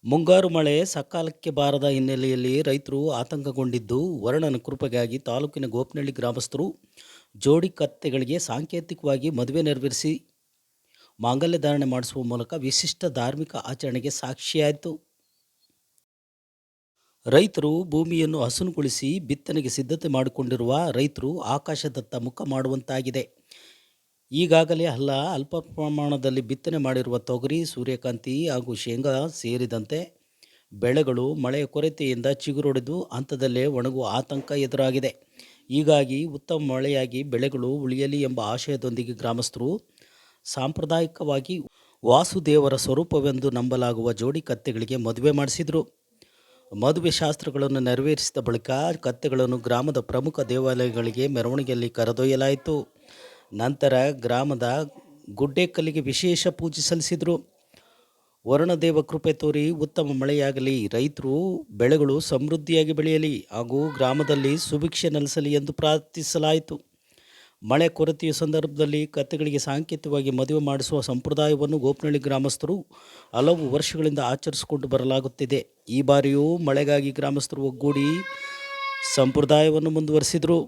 ಮುಂಗಾರು ಮಳೆ ಸಕಾಲಕ್ಕೆ ಬಾರದ ಹಿನ್ನೆಲೆಯಲ್ಲಿ ರೈತರು ಆತಂಕಗೊಂಡಿದ್ದು, ವರುಣನ ಕೃಪೆಗಾಗಿ ತಾಲೂಕಿನ ಗೋಪನಹಳ್ಳಿ ಗ್ರಾಮಸ್ಥರು ಜೋಡಿ ಕತ್ತೆಗಳಿಗೆ ಸಾಂಕೇತಿಕವಾಗಿ ಮದುವೆ ನೆರವೇರಿಸಿ ಮಾಂಗಲ್ಯ ಧಾರಣೆ ಮಾಡಿಸುವ ಮೂಲಕ ವಿಶಿಷ್ಟ ಧಾರ್ಮಿಕ ಆಚರಣೆಗೆ ಸಾಕ್ಷಿಯಾಯಿತು. ರೈತರು ಭೂಮಿಯನ್ನು ಹಸನುಗೊಳಿಸಿ ಬಿತ್ತನೆಗೆ ಸಿದ್ಧತೆ ಮಾಡಿಕೊಂಡಿರುವ ರೈತರು ಆಕಾಶದತ್ತ ಮುಖ ಮಾಡುವಂತಾಗಿದೆ. ಈಗಾಗಲೇ ಅಲ್ಪ ಪ್ರಮಾಣದಲ್ಲಿ ಬಿತ್ತನೆ ಮಾಡಿರುವ ತೊಗರಿ, ಸೂರ್ಯಕಾಂತಿ ಹಾಗೂ ಶೇಂಗಾ ಸೇರಿದಂತೆ ಬೆಳೆಗಳು ಮಳೆಯ ಕೊರತೆಯಿಂದ ಚಿಗುರೊಡೆದು ಹಂತದಲ್ಲೇ ಒಣಗುವ ಆತಂಕ ಎದುರಾಗಿದೆ. ಹೀಗಾಗಿ ಉತ್ತಮ ಮಳೆಯಾಗಿ ಬೆಳೆಗಳು ಉಳಿಯಲಿ ಎಂಬ ಆಶಯದೊಂದಿಗೆ ಗ್ರಾಮಸ್ಥರು ಸಾಂಪ್ರದಾಯಿಕವಾಗಿ ವಾಸುದೇವರ ಸ್ವರೂಪವೆಂದು ನಂಬಲಾಗುವ ಜೋಡಿ ಕತ್ತೆಗಳಿಗೆ ಮದುವೆ ಮಾಡಿಸಿದರು. ಮದುವೆ ಶಾಸ್ತ್ರಗಳನ್ನು ನೆರವೇರಿಸಿದ ಬಳಿಕ ಕತ್ತೆಗಳನ್ನು ಗ್ರಾಮದ ಪ್ರಮುಖ ದೇವಾಲಯಗಳಿಗೆ ಮೆರವಣಿಗೆಯಲ್ಲಿ ಕರೆದೊಯ್ಯಲಾಯಿತು. ನಂತರ ಗ್ರಾಮದ ಗುಡ್ಡೆಕಲ್ಲಿಗೆ ವಿಶೇಷ ಪೂಜೆ ಸಲ್ಲಿಸಿದರು. ವರುಣದೇವ ಕೃಪೆ ತೋರಿ ಉತ್ತಮ ಮಳೆಯಾಗಲಿ, ರೈತರು ಬೆಳೆಗಳು ಸಮೃದ್ಧಿಯಾಗಿ ಬೆಳೆಯಲಿ ಹಾಗೂ ಗ್ರಾಮದಲ್ಲಿ ಸುಭಿಕ್ಷೆ ನೆಲೆಸಲಿ ಎಂದು ಪ್ರಾರ್ಥಿಸಲಾಯಿತು. ಮಳೆ ಕೊರತೆಯ ಸಂದರ್ಭದಲ್ಲಿ ಕತ್ತೆಗಳಿಗೆ ಸಾಂಕೇತಿಕವಾಗಿ ಮದುವೆ ಮಾಡಿಸುವ ಸಂಪ್ರದಾಯವನ್ನು ಗೋಪನಹಳ್ಳಿ ಗ್ರಾಮಸ್ಥರು ಹಲವು ವರ್ಷಗಳಿಂದ ಆಚರಿಸಿಕೊಂಡು ಬರಲಾಗುತ್ತಿದೆ. ಈ ಬಾರಿಯೂ ಮಳೆಗಾಗಿ ಗ್ರಾಮಸ್ಥರು ಒಗ್ಗೂಡಿ ಸಂಪ್ರದಾಯವನ್ನು ಮುಂದುವರಿಸಿದರು.